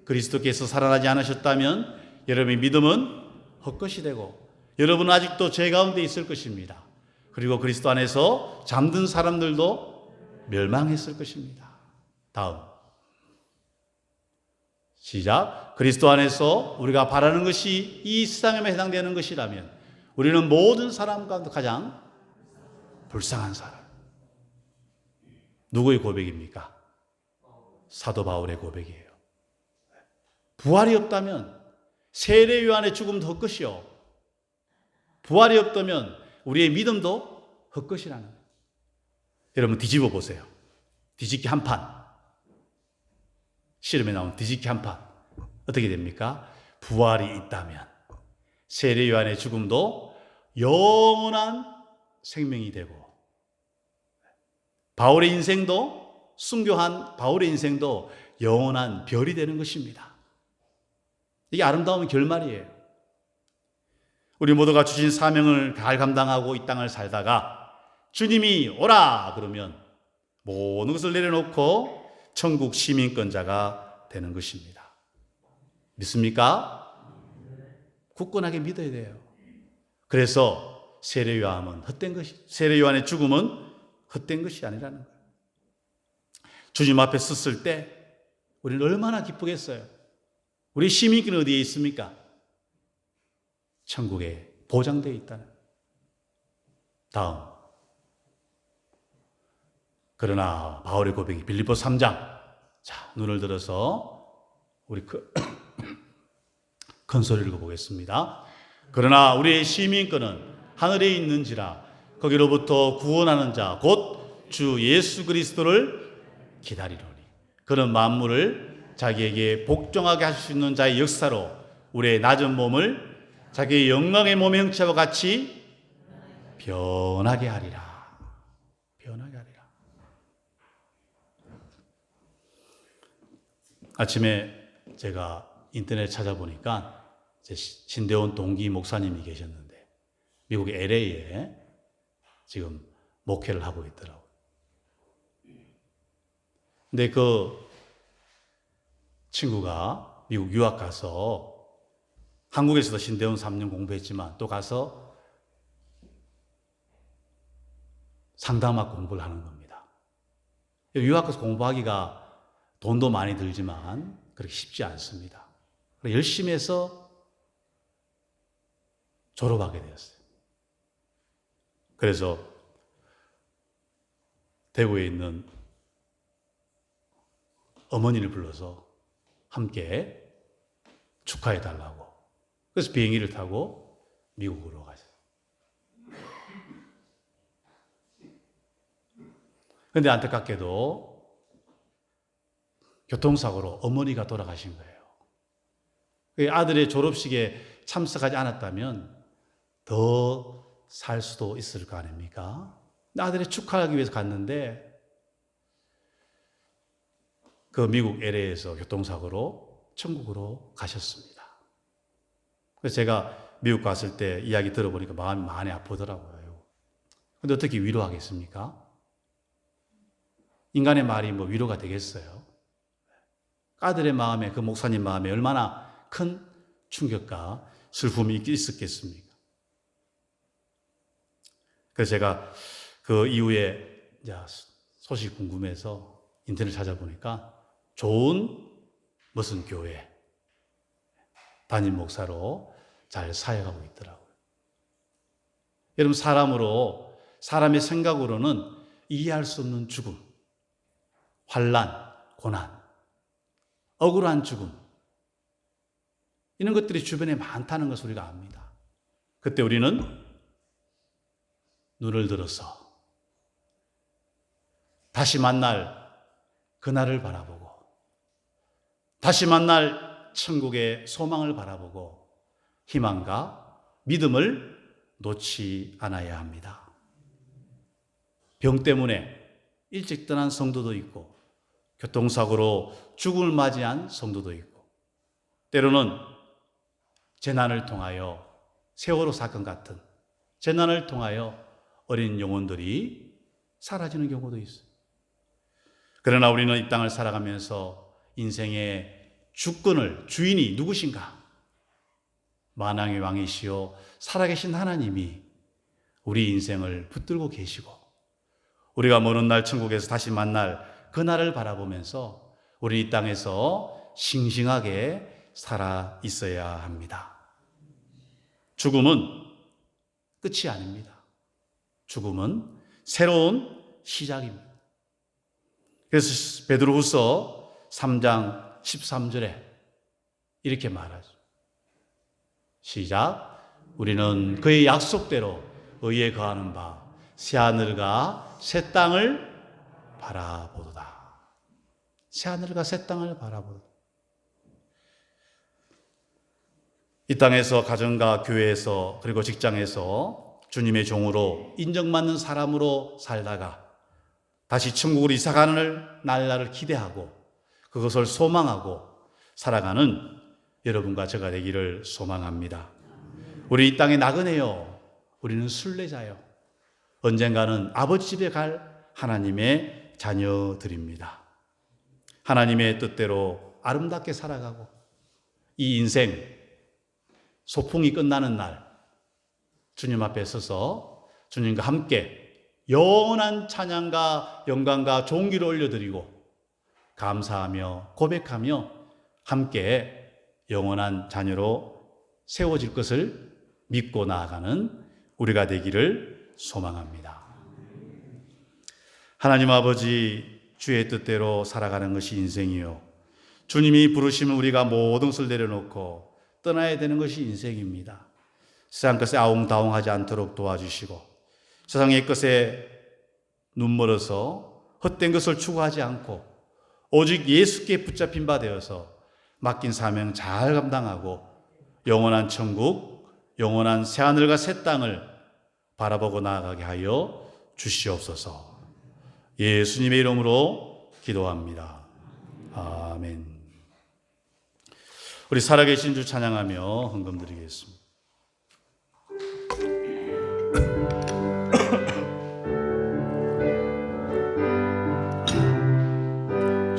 그리스도께서 살아나지 않으셨다면 여러분의 믿음은 헛것이 되고 여러분은 아직도 죄 가운데 있을 것입니다. 그리고 그리스도 안에서 잠든 사람들도 멸망했을 것입니다. 다음, 시작. 그리스도 안에서 우리가 바라는 것이 이 세상에만 해당되는 것이라면 우리는 모든 사람 가운데 가장 불쌍한 사람. 누구의 고백입니까? 사도 바울의 고백이에요. 부활이 없다면 세례 요한의 죽음도 헛것이요, 부활이 없다면 우리의 믿음도 헛것이라는 거예요. 여러분, 뒤집어 보세요. 뒤집기 한판, 씨름에 나온 뒤집기 한판 어떻게 됩니까? 부활이 있다면 세례 요한의 죽음도 영원한 생명이 되고, 바울의 인생도, 순교한 바울의 인생도 영원한 별이 되는 것입니다. 이게 아름다운 결말이에요. 우리 모두가 주신 사명을 잘 감당하고 이 땅을 살다가 주님이 오라 그러면 모든 것을 내려놓고 천국 시민권자가 되는 것입니다. 믿습니까? 굳건하게 믿어야 돼요. 그래서 세례 요한은 헛된 것이, 세례 요한의 죽음은 헛된 것이 아니라는 거예요. 주님 앞에 섰을 때 우리는 얼마나 기쁘겠어요. 우리 시민권은 어디에 있습니까? 천국에 보장되어 있다는. 다음, 그러나 바울의 고백이 빌립보 3장. 자, 눈을 들어서 우리 큰 소리를 읽어보겠습니다. 그러나 우리의 시민권은 하늘에 있는지라 거기로부터 구원하는 자 곧 주 예수 그리스도를 기다리노니 그는 만물을 자기에게 복종하게 하실 수 있는 자의 역사로 우리의 낮은 몸을 자기의 영광의 몸의 형체와 같이 변하게 하리라. 변하게 하리라. 아침에 제가 인터넷 찾아보니까 제 신대원 동기 목사님이 계셨는데 미국의 LA에 지금 목회를 하고 있더라고요. 근데 그 친구가 미국 유학 가서 한국에서도 신대원 3년 공부했지만 또 가서 상담학 공부를 하는 겁니다. 유학 가서 공부하기가 돈도 많이 들지만 그렇게 쉽지 않습니다. 열심히 해서 졸업하게 되었어요. 그래서 대구에 있는 어머니를 불러서 함께 축하해 달라고. 그래서 비행기를 타고 미국으로 가셨어요. 그런데 안타깝게도 교통사고로 어머니가 돌아가신 거예요. 아들의 졸업식에 참석하지 않았다면 더 살 수도 있을 거 아닙니까? 아들의 축하하기 위해서 갔는데 그 미국 LA에서 교통사고로 천국으로 가셨습니다. 그래서 제가 미국 갔을 때 이야기 들어보니까 마음이 많이 아프더라고요. 그런데 어떻게 위로하겠습니까? 인간의 말이 뭐 위로가 되겠어요? 아들의 마음에, 그 목사님 마음에 얼마나 큰 충격과 슬픔이 있었겠습니까? 그래서 제가 그 이후에 소식 궁금해서 인터넷 찾아보니까 좋은 무슨 교회 담임 목사로 잘 사역하고 있더라고요. 여러분, 사람의 생각으로는 이해할 수 없는 죽음, 환난, 고난, 억울한 죽음, 이런 것들이 주변에 많다는 것을 우리가 압니다. 그때 우리는 눈을 들어서 다시 만날 그날을 바라보고 다시 만날 천국의 소망을 바라보고 희망과 믿음을 놓지 않아야 합니다. 병 때문에 일찍 떠난 성도도 있고 교통사고로 죽음을 맞이한 성도도 있고 때로는 재난을 통하여 세월호 사건 같은 재난을 통하여 어린 영혼들이 사라지는 경우도 있어요. 그러나 우리는 이 땅을 살아가면서 인생의 주권을 주인이 누구신가? 만왕의 왕이시오 살아계신 하나님이 우리 인생을 붙들고 계시고 우리가 먼 날 천국에서 다시 만날 그날을 바라보면서 우리 이 땅에서 싱싱하게 살아 있어야 합니다. 죽음은 끝이 아닙니다. 죽음은 새로운 시작입니다. 그래서 베드로후서 3장 13절에 이렇게 말하죠. 시작. 우리는 그의 약속대로 의에 거하는 바 새하늘과 새 땅을 바라보도다. 새하늘과 새 땅을 바라보도다. 이 땅에서 가정과 교회에서 그리고 직장에서 주님의 종으로 인정받는 사람으로 살다가 다시 천국으로 이사가는 날을 기대하고 그것을 소망하고 살아가는 여러분과 제가 되기를 소망합니다. 우리 이 땅에 나그네요. 우리는 순례자요. 언젠가는 아버지 집에 갈 하나님의 자녀들입니다. 하나님의 뜻대로 아름답게 살아가고 이 인생 소풍이 끝나는 날 주님 앞에 서서 주님과 함께 영원한 찬양과 영광과 존귀를 올려드리고 감사하며 고백하며 함께 영원한 자녀로 세워질 것을 믿고 나아가는 우리가 되기를 소망합니다. 하나님 아버지, 주의 뜻대로 살아가는 것이 인생이요 주님이 부르시면 우리가 모든 것을 내려놓고 떠나야 되는 것이 인생입니다. 세상 것에 아웅다웅하지 않도록 도와주시고 세상의 것에 눈멀어서 헛된 것을 추구하지 않고 오직 예수께 붙잡힌 바 되어서 맡긴 사명 잘 감당하고 영원한 천국, 영원한 새하늘과 새 땅을 바라보고 나아가게 하여 주시옵소서. 예수님의 이름으로 기도합니다. 아멘. 우리 살아계신 주 찬양하며 헌금 드리겠습니다.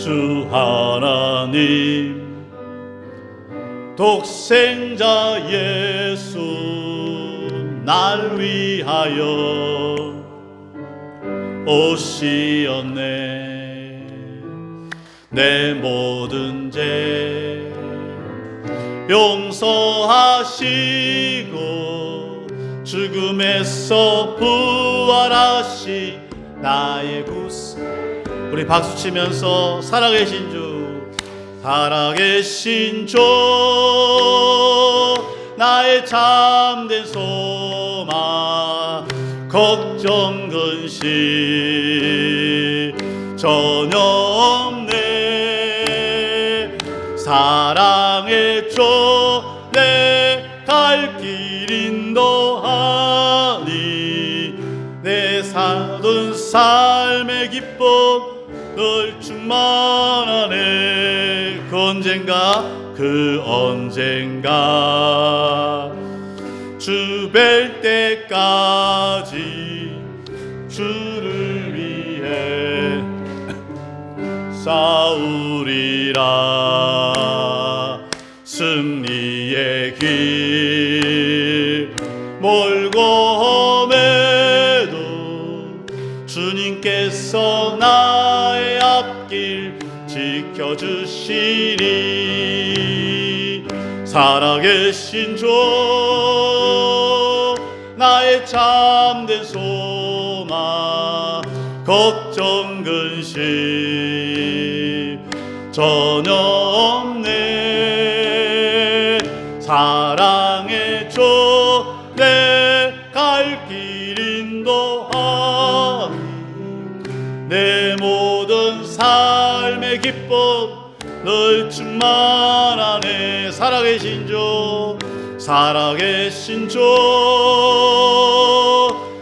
주 하나님 독생자 예수 날 위하여 오시었네. 내 모든 죄 용서하시고 죽음에서 부활하시 나의 구세. 우리 박수치면서 살아계신 주, 살아계신 주, 나의 참된 소망, 걱정 근심 전혀 없네. 사랑의 주, 내 갈 길 인도하니 내 사둔 삶의 기쁨 늘 충만하네. 그 언젠가 주 뵐 때까지 주를 위해 싸우리라. 승리의 길 멀고 험해도 주님께서 나의 앞길 지켜주시리. 살아계신 주, 나의 참된 소망, 걱정 근심 전혀 없네. 사랑의 주, 내 갈 길 인도하니 내 모든 삶의 기쁨 늘 충만하네. 살아계신 주, 살아계신 주,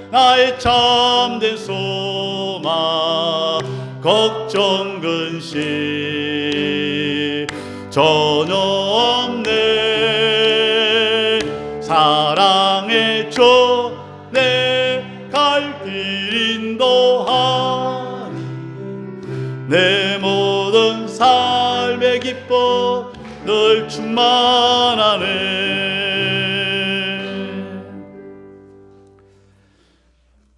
나의 참된 소망, 걱정 근심 전혀 없네. 사랑의 주, 내 갈 길 인도하니 내 모든 삶의 기쁨 늘 충만하네.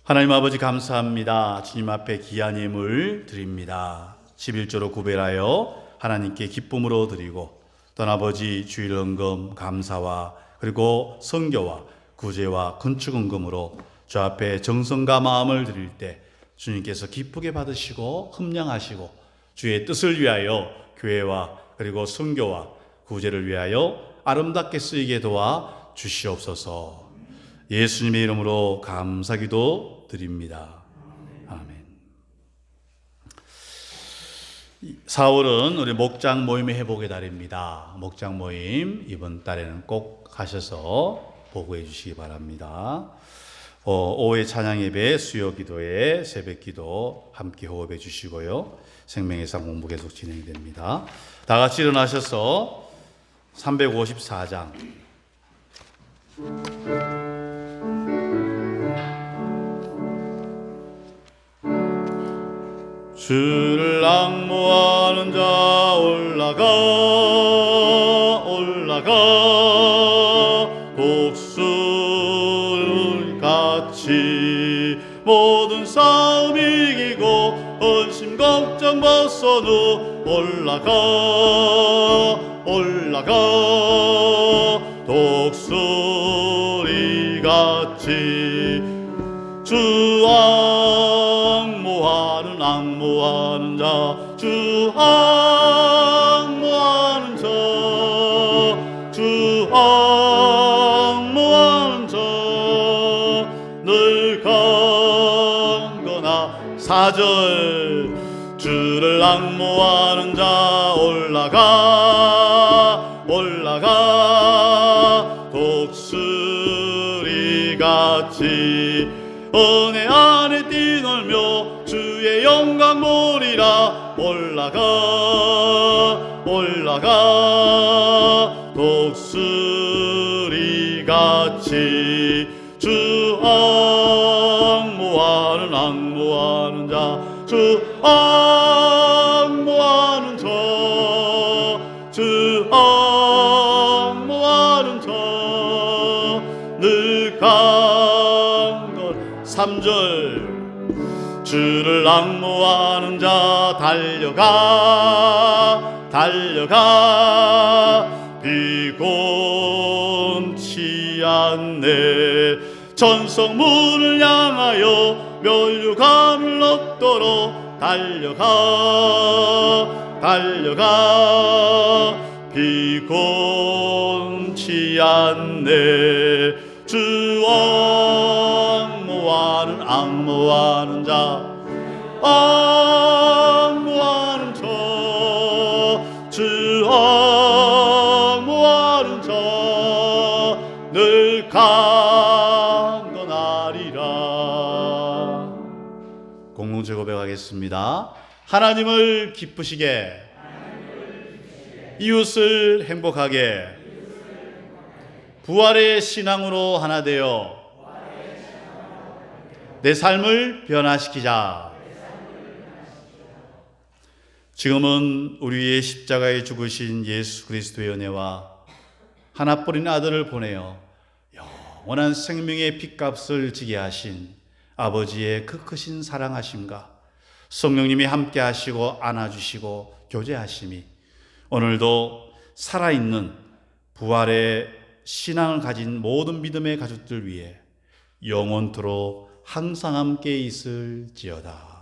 하나님 아버지 감사합니다. 주님 앞에 귀한 예물 드립니다. 11조로 구별하여 하나님께 기쁨으로 드리고 또 아버지 주일 헌금 감사와 그리고 선교와 구제와 건축 헌금으로 주 앞에 정성과 마음을 드릴 때 주님께서 기쁘게 받으시고 흠량하시고 주의 뜻을 위하여 교회와 그리고 선교와 구제를 위하여 아름답게 쓰이게 도와 주시옵소서. 예수님의 이름으로 감사기도 드립니다. 아멘. 4월은 우리 목장 모임의 회복의 달입니다. 목장 모임 이번 달에는 꼭 가셔서 보고해 주시기 바랍니다. 오후에 찬양 예배, 수요 기도회, 새벽 기도 함께 호흡해 주시고요. 생명의 상 공부 계속 진행됩니다. 다 같이 일어나셔서 354장 주를 앙모하는 자 올라가 독수를 같이 모든 싸움 이기고 헌심 걱정 벗어누 올라가 독수리 같이 주 앙모하는 자 주 앙모하는 자 주 앙모하는 자 늘 강건하 4절 주를 앙모하는 자 올라가 독수리 같이 은혜 안에 뛰놀며 주의 영광 보리라 올라가 독수리 같이 주 앙모하는 자 주 앙모하는 3절 주를 앙모하는 자 달려가 달려가 비곤치 않네 전성문을 향하여 면류관을 얻도록 달려가 달려가 비곤치 않네 주 앙모하는 자 앙모하는 자 주 앙모하는 자 늘 강건하리라. 공동체 고백하겠습니다. 하나님을 기쁘시게 이웃을 행복하게 부활의 신앙으로 하나 되어 내 삶을 변화시키자. 지금은 우리 위에 십자가에 죽으신 예수 그리스도의 은혜와 하나뿐인 아들을 보내어 영원한 생명의 핏값을 지게 하신 아버지의 그 크신 사랑하심과 성령님이 함께 하시고 안아주시고 교제하심이 오늘도 살아있는 부활의 신앙을 가진 모든 믿음의 가족들 위해 영원토록 항상 함께 있을지어다.